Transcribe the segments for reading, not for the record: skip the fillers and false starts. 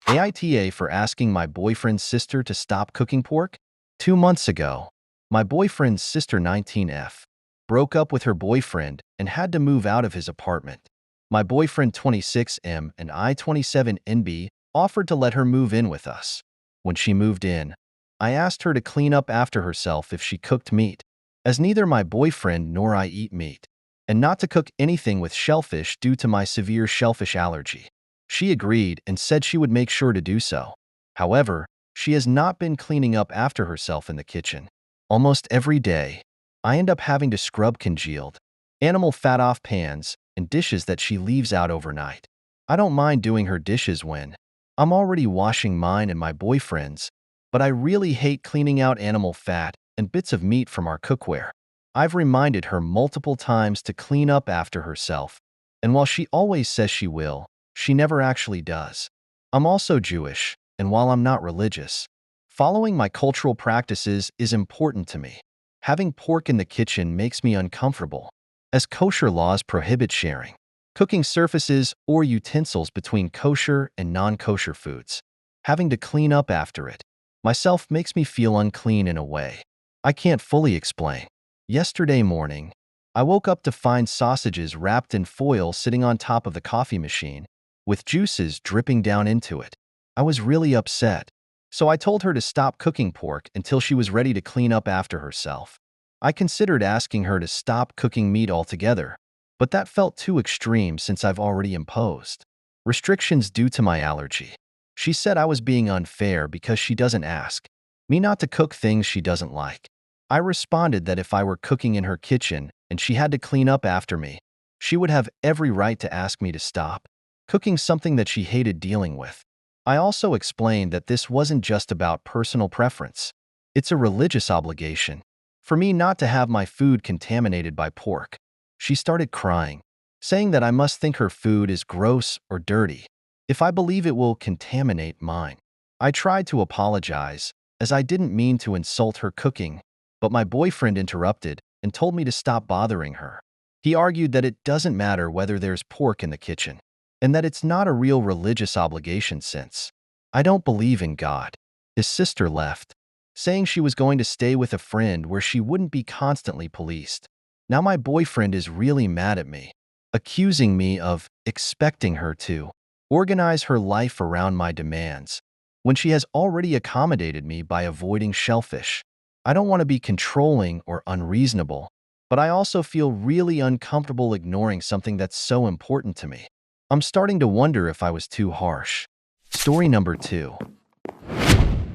AITA for asking my boyfriend's sister to stop cooking pork? 2 months ago, my boyfriend's sister 19F broke up with her boyfriend and had to move out of his apartment. My boyfriend 26M and I 27NB offered to let her move in with us. When she moved in, I asked her to clean up after herself if she cooked meat, as neither my boyfriend nor I eat meat, and not to cook anything with shellfish due to my severe shellfish allergy. She agreed and said she would make sure to do so. However, she has not been cleaning up after herself in the kitchen. Almost every day, I end up having to scrub congealed animal fat off pans and dishes that she leaves out overnight. I don't mind doing her dishes when I'm already washing mine and my boyfriend's, but I really hate cleaning out animal fat and bits of meat from our cookware. I've reminded her multiple times to clean up after herself, and while she always says she will, she never actually does. I'm also Jewish, and while I'm not religious, following my cultural practices is important to me. Having pork in the kitchen makes me uncomfortable, as kosher laws prohibit sharing cooking surfaces or utensils between kosher and non-kosher foods. Having to clean up after it myself makes me feel unclean in a way I can't fully explain. Yesterday morning, I woke up to find sausages wrapped in foil sitting on top of the coffee machine, with juices dripping down into it. I was really upset, so I told her to stop cooking pork until she was ready to clean up after herself. I considered asking her to stop cooking meat altogether, but that felt too extreme since I've already imposed restrictions due to my allergy. She said I was being unfair because she doesn't ask me not to cook things she doesn't like. I responded that if I were cooking in her kitchen and she had to clean up after me, she would have every right to ask me to stop cooking something that she hated dealing with. I also explained that this wasn't just about personal preference. It's a religious obligation for me not to have my food contaminated by pork. She started crying, saying that I must think her food is gross or dirty if I believe it will contaminate mine. I tried to apologize, as I didn't mean to insult her cooking, but my boyfriend interrupted and told me to stop bothering her. He argued that it doesn't matter whether there's pork in the kitchen, and that it's not a real religious obligation since I don't believe in God. His sister left, saying she was going to stay with a friend where she wouldn't be constantly policed. Now my boyfriend is really mad at me, accusing me of expecting her to organize her life around my demands when she has already accommodated me by avoiding shellfish. I don't want to be controlling or unreasonable, but I also feel really uncomfortable ignoring something that's so important to me. I'm starting to wonder if I was too harsh. Story number 2.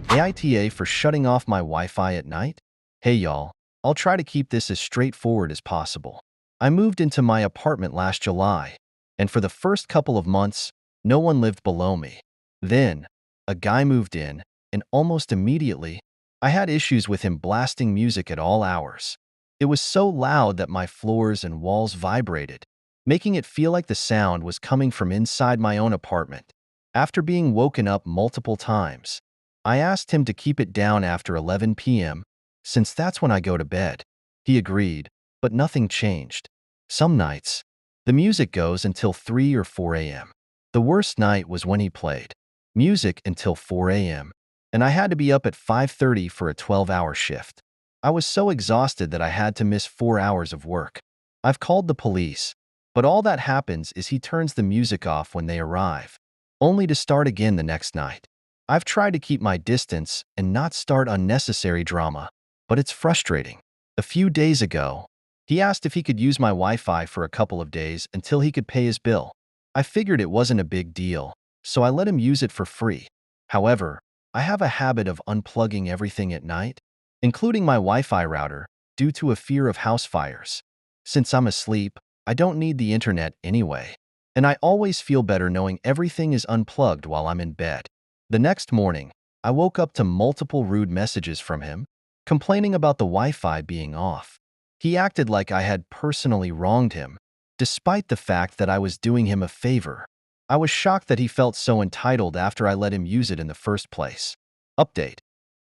AITA for shutting off my Wi-Fi at night? Hey y'all, I'll try to keep this as straightforward as possible. I moved into my apartment last July, and for the first couple of months, no one lived below me. Then, a guy moved in, and almost immediately, I had issues with him blasting music at all hours. It was so loud that my floors and walls vibrated, making it feel like the sound was coming from inside my own apartment. After being woken up multiple times, I asked him to keep it down after 11 p.m., since that's when I go to bed. He agreed, but nothing changed. Some nights, the music goes until 3 or 4 a.m. The worst night was when he played music until 4 a.m., and I had to be up at 5:30 for a 12-hour shift. I was so exhausted that I had to miss 4 hours of work. I've called the police, but all that happens is he turns the music off when they arrive, only to start again the next night. I've tried to keep my distance and not start unnecessary drama, but it's frustrating. A few days ago, he asked if he could use my Wi-Fi for a couple of days until he could pay his bill. I figured it wasn't a big deal, so I let him use it for free. However, I have a habit of unplugging everything at night, including my Wi-Fi router, due to a fear of house fires. Since I'm asleep, I don't need the internet anyway, and I always feel better knowing everything is unplugged while I'm in bed. The next morning, I woke up to multiple rude messages from him, complaining about the Wi-Fi being off. He acted like I had personally wronged him, despite the fact that I was doing him a favor. I was shocked that he felt so entitled after I let him use it in the first place. Update.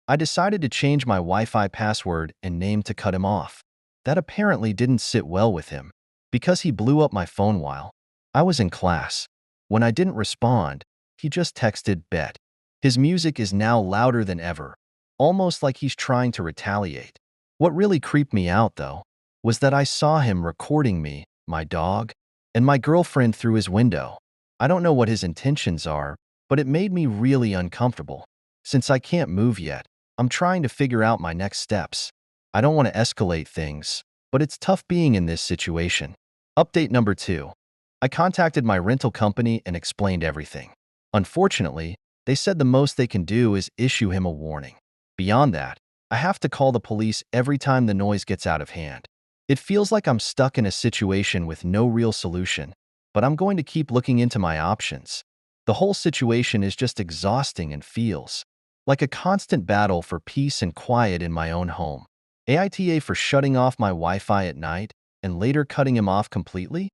I decided to change my Wi-Fi password and name to cut him off. That apparently didn't sit well with him, because he blew up my phone while I was in class. When I didn't respond, He just texted bet. His music is now louder than ever, almost like he's trying to retaliate. What really creeped me out, though, was that I saw him recording me, my dog, and my girlfriend through his window. I don't know what his intentions are, but it made me really uncomfortable. Since I can't move yet, I'm trying to figure out my next steps. I don't want to escalate things, but it's tough being in this situation. Update number 2. I contacted my rental company and explained everything. Unfortunately, they said the most they can do is issue him a warning. Beyond that, I have to call the police every time the noise gets out of hand. It feels like I'm stuck in a situation with no real solution, but I'm going to keep looking into my options. The whole situation is just exhausting and feels like a constant battle for peace and quiet in my own home. AITA for shutting off my Wi-Fi at night and later cutting him off completely?